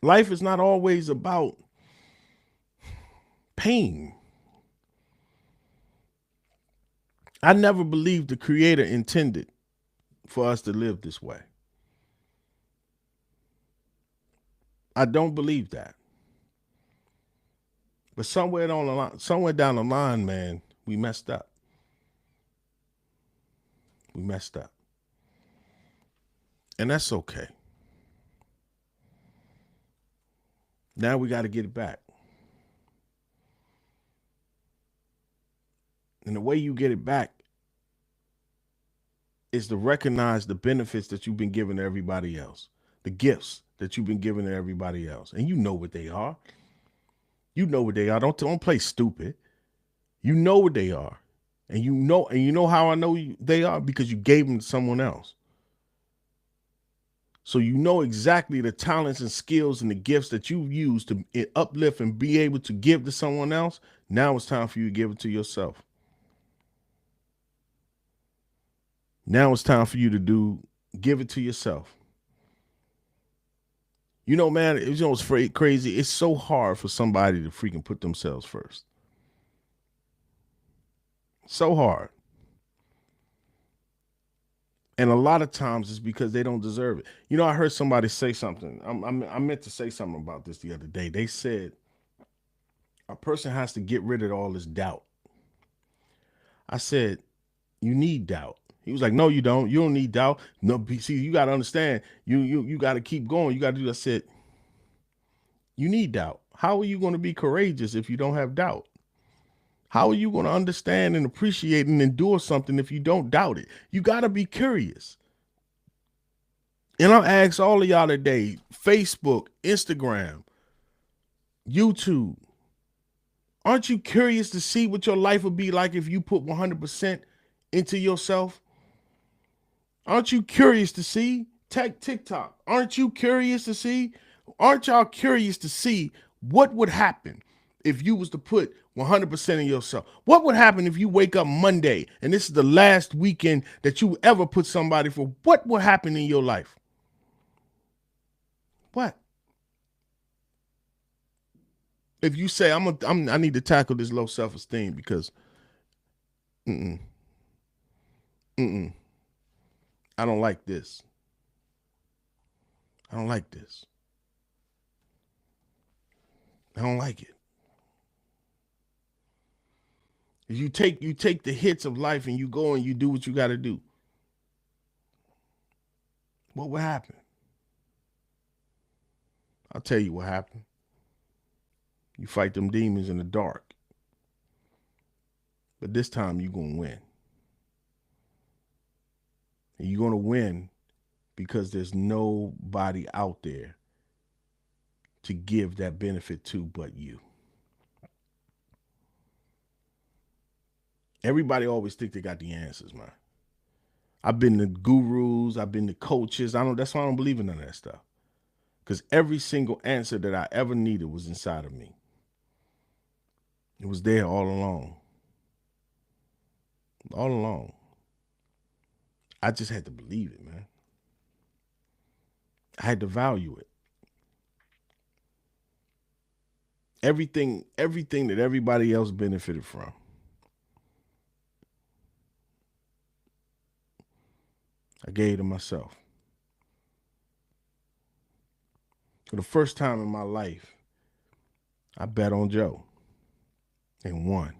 Life is not always about pain. I never believed the Creator intended for us to live this way. I don't believe that. But somewhere down the line, man, we messed up. We messed up. And that's okay. Now we got to get it back. And the way you get it back is to recognize the benefits that you've been giving to everybody else, the gifts that you've been giving to everybody else. And you know what they are. You know what they are. Don't play stupid. You know what they are. And you know how I know they are? Because you gave them to someone else. So you know exactly the talents and skills and the gifts that you use to uplift and be able to give to someone else. Now it's time for you to give it to yourself. Now it's time for you to give it to yourself. You know, man, it's crazy. It's so hard for somebody to freaking put themselves first. So hard. And a lot of times it's because they don't deserve it. You know, I heard somebody say something. I meant to say something about this the other day. They said a person has to get rid of all this doubt. I said, you need doubt. He was like, no, you don't. You don't need doubt. No, see, you got to understand. You got to keep going. You got to do that. I said, you need doubt. How are you going to be courageous if you don't have doubt? How are you going to understand and appreciate and endure something if you don't doubt it? You got to be curious. And I'll ask all of y'all today, Facebook, Instagram, YouTube, aren't you curious to see what your life would be like if you put 100% into yourself? Aren't you curious to see? TikTok, aren't you curious to see? Aren't y'all curious to see what would happen if you was to put 100% in yourself? What would happen if you wake up Monday and this is the last weekend that you ever put somebody for? What would happen in your life? What? If you say I need to tackle this low self-esteem because I don't like this. I don't like this. I don't like it. You take the hits of life and you go and you do what you got to do. What will happen? I'll tell you what happened. You fight them demons in the dark. But this time you're going to win. And you're going to win because there's nobody out there to give that benefit to but you. Everybody always think they got the answers, man. I've been to gurus, I've been to coaches. That's why I don't believe in none of that stuff. Because every single answer that I ever needed was inside of me. It was there all along. All along. I just had to believe it, man. I had to value it. Everything that everybody else benefited from. I gave to myself. For the first time in my life, I bet on Joe and won.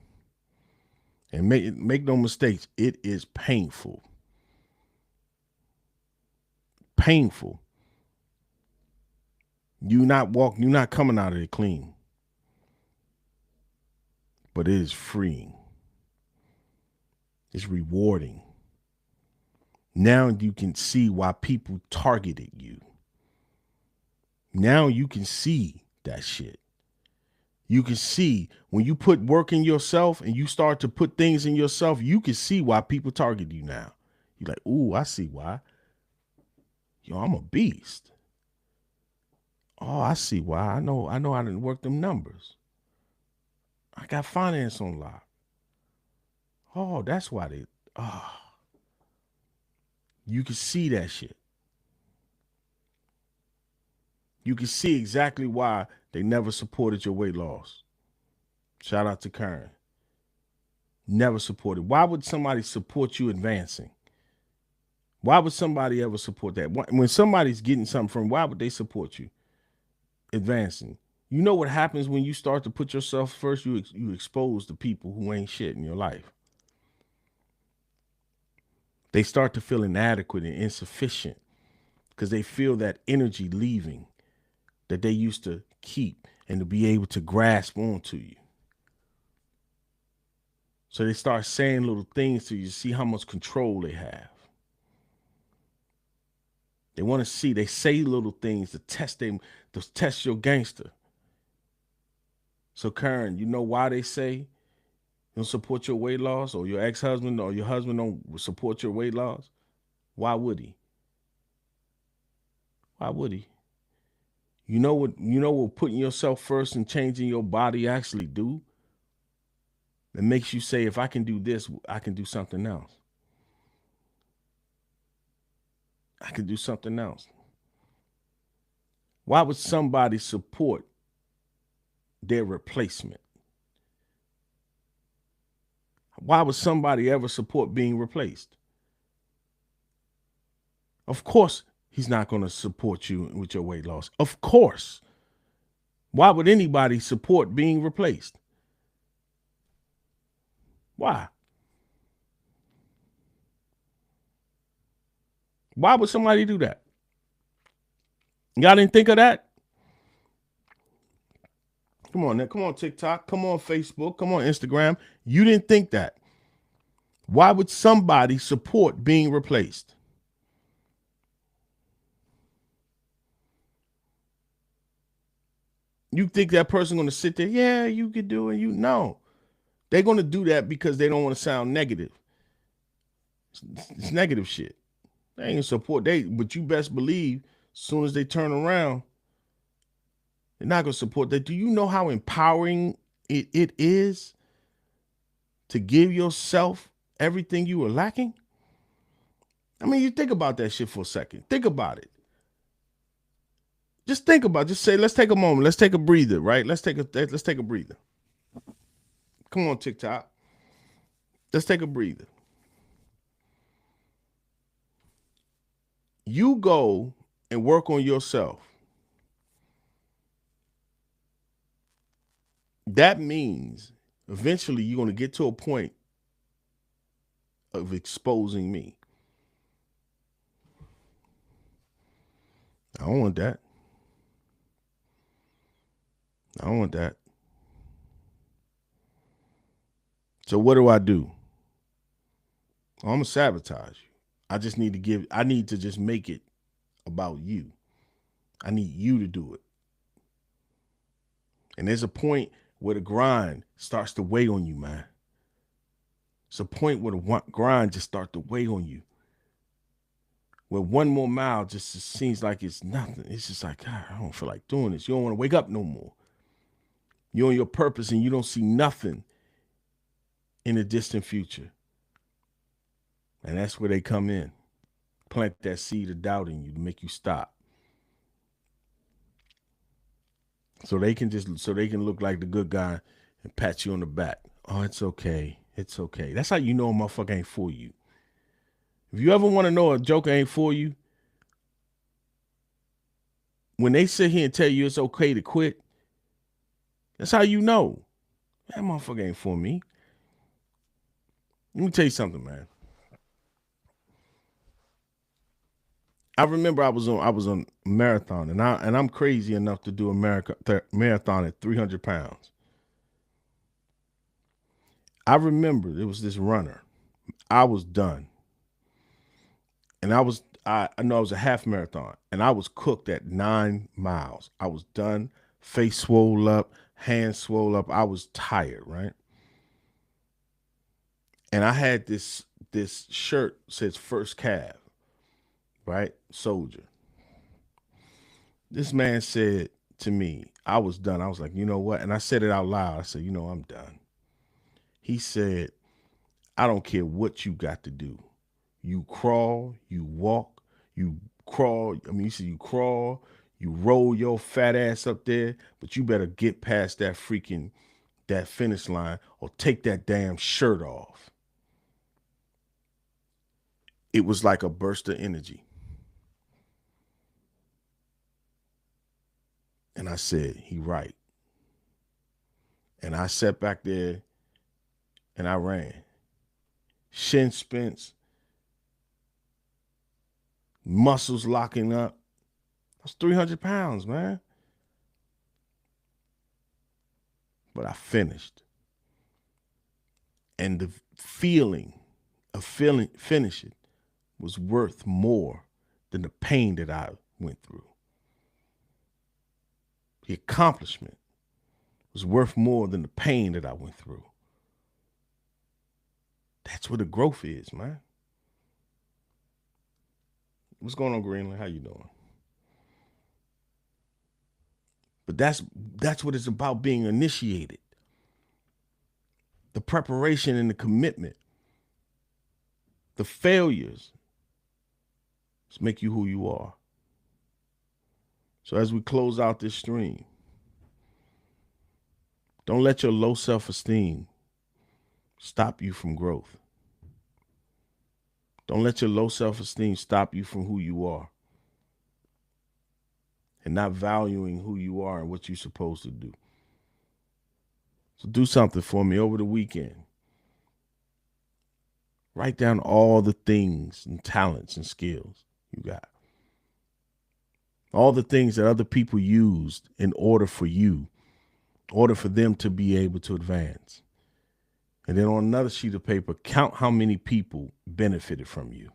And make no mistakes, it is painful. Painful. You're not coming out of it clean. But it is freeing. It's rewarding. Now you can see why people targeted you. Now you can see that shit. You can see when you put work in yourself and you start to put things in yourself, you can see why people target you now. You're like, ooh, I see why. Yo, I'm a beast. Oh, I see why. I know I didn't work them numbers. I got finance on lock. Oh, that's why you can see that shit. You can see exactly why they never supported your weight loss. Shout out to Karen. Never supported. Why would somebody support you advancing? Why would somebody ever support that? When somebody's getting something from, why would they support you advancing? You know what happens when you start to put yourself first? You expose the people who ain't shit in your life. They start to feel inadequate and insufficient because they feel that energy leaving that they used to keep and to be able to grasp onto you. So they start saying little things to you to see how much control they have. They want to see, they say little things to test them, to test your gangster. So Karen, you know why they say you don't support your weight loss, or your ex-husband or your husband don't support your weight loss? Why would he? Why would he? You know what putting yourself first and changing your body actually do? It makes you say, if I can do this, I can do something else. I can do something else. Why would somebody support their replacement? Why would somebody ever support being replaced? Of course, he's not going to support you with your weight loss. Of course. Why would anybody support being replaced? Why? Why would somebody do that? Y'all didn't think of that? Come on, now. Come on, TikTok. Come on, Facebook. Come on, Instagram. You didn't think that. Why would somebody support being replaced? You think that person going to sit there? Yeah, you could do it. You know, they're going to do that because they don't want to sound negative. It's negative shit. They ain't support. But you best believe, as soon as they turn around, they're not going to support that. Do you know how empowering it is to give yourself everything you were lacking? I mean, you think about that shit for a second. Think about it. Just think about it. Just say, let's take a moment. Let's take a breather, right? Let's take a breather. Come on, TikTok. Let's take a breather. You go and work on yourself. That means eventually you're going to get to a point of exposing me. I don't want that. I don't want that. So what do? I'm going to sabotage you. I need to just make it about you. I need you to do it. And there's a point where the grind starts to weigh on you, man. It's a point where the grind just starts to weigh on you. Where one more mile just seems like it's nothing. It's just like, God, I don't feel like doing this. You don't want to wake up no more. You're on your purpose and you don't see nothing in the distant future. And that's where they come in. Plant that seed of doubt in you to make you stop. So they can look like the good guy and pat you on the back. Oh, it's okay. It's okay. That's how you know a motherfucker ain't for you. If you ever want to know a joker ain't for you, when they sit here and tell you it's okay to quit, that's how you know that motherfucker ain't for me. Let me tell you something, man. I remember I was on a marathon, and I'm crazy enough to do a marathon at 300 pounds. I remember there was this runner. I was done, and I know it was a half marathon, and I was cooked at 9 miles. I was done, face swole up, hands swole up. I was tired, right? And I had this shirt says First Cav, right? Soldier. This man said to me, I was done. I was like, you know what? And I said it out loud. I said, you know, I'm done. He said, I don't care what you got to do. You crawl, you walk, you crawl. I mean, you see, you crawl, you roll your fat ass up there, but you better get past that finish line or take that damn shirt off. It was like a burst of energy. And I said, he right. And I sat back there and I ran. Shin splints, muscles locking up. That's 300 pounds, man. But I finished. And the feeling of finishing was worth more than the pain that I went through. The accomplishment was worth more than the pain that I went through. That's where the growth is, man. What's going on, Greenland? How you doing? But that's what it's about, being initiated. The preparation and the commitment. The failures make you who you are. So as we close out this stream, don't let your low self-esteem stop you from growth. Don't let your low self-esteem stop you from who you are and not valuing who you are and what you're supposed to do. So do something for me over the weekend. Write down all the things and talents and skills you got. All the things that other people used in order for them to be able to advance. And then on another sheet of paper, count how many people benefited from you.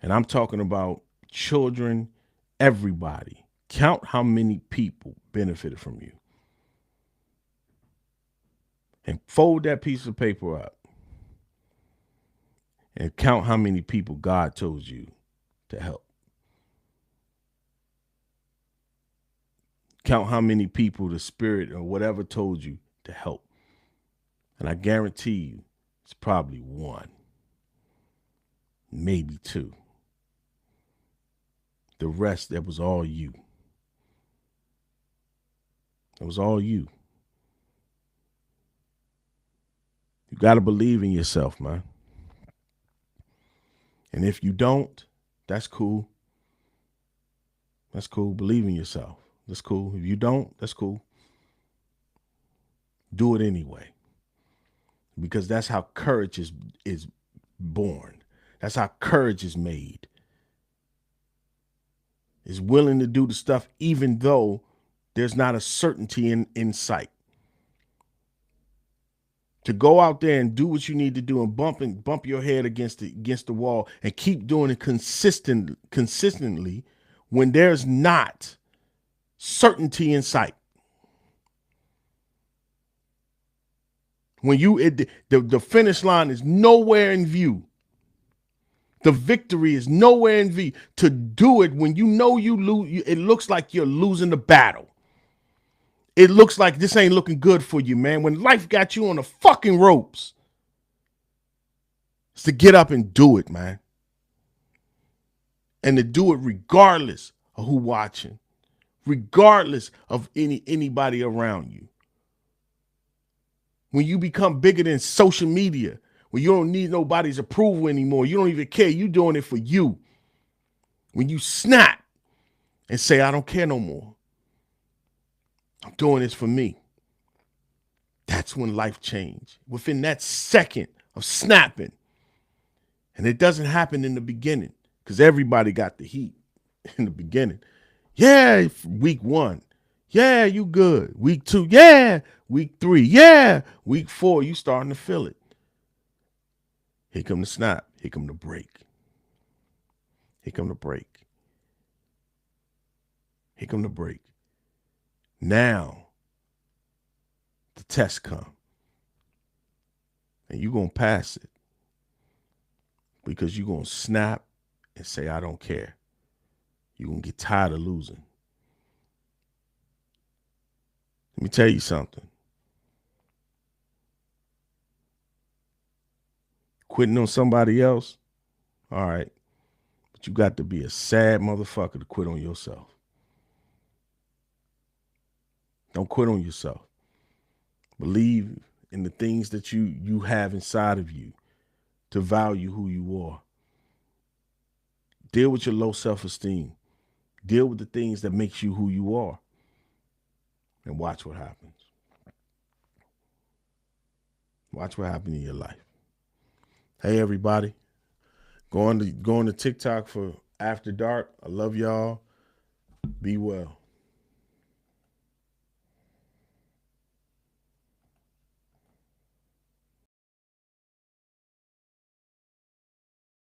And I'm talking about children, everybody. Count how many people benefited from you. And fold that piece of paper up. And count how many people God told you to help. Count how many people the Spirit or whatever told you to help. And I guarantee you, it's probably one, maybe two. The rest, that was all you. It was all you. You got to believe in yourself, man. And if you don't, that's cool. That's cool. Believe in yourself. That's cool. If you don't, that's cool. Do it anyway. Because that's how courage is born. That's how courage is made. Is willing to do the stuff even though there's not a certainty in sight. To go out there and do what you need to do and bump your head against the wall and keep doing it consistently when there's not certainty in sight. When the finish line is nowhere in view. The victory is nowhere in view. To do it when you know you lose, it looks like you're losing the battle. It looks like this ain't looking good for you, man. When life got you on the fucking ropes, it's to get up and do it, man. And to do it regardless of who watching, regardless of anybody around you. When you become bigger than social media, when you don't need nobody's approval anymore, you don't even care. You're doing it for you. When you snap and say, I don't care no more. I'm doing this for me. That's when life changed. Within that second of snapping. And it doesn't happen in the beginning because everybody got the heat in the beginning. Yeah, week 1. Yeah, you good. Week 2. Yeah. Week 3. Yeah. Week 4, you starting to feel it. Here come the snap. Here come the break. Here come the break. Here come the break. Now, the test come. And you're going to pass it. Because you're going to snap and say, I don't care. You're going to get tired of losing. Let me tell you something. Quitting on somebody else, all right. But you got to be a sad motherfucker to quit on yourself. Don't quit on yourself. Believe in the things that you have inside of you to value who you are. Deal with your low self-esteem. Deal with the things that makes you who you are. And watch what happens. Watch what happens in your life. Hey, everybody. Going to TikTok for After Dark. I love y'all. Be well.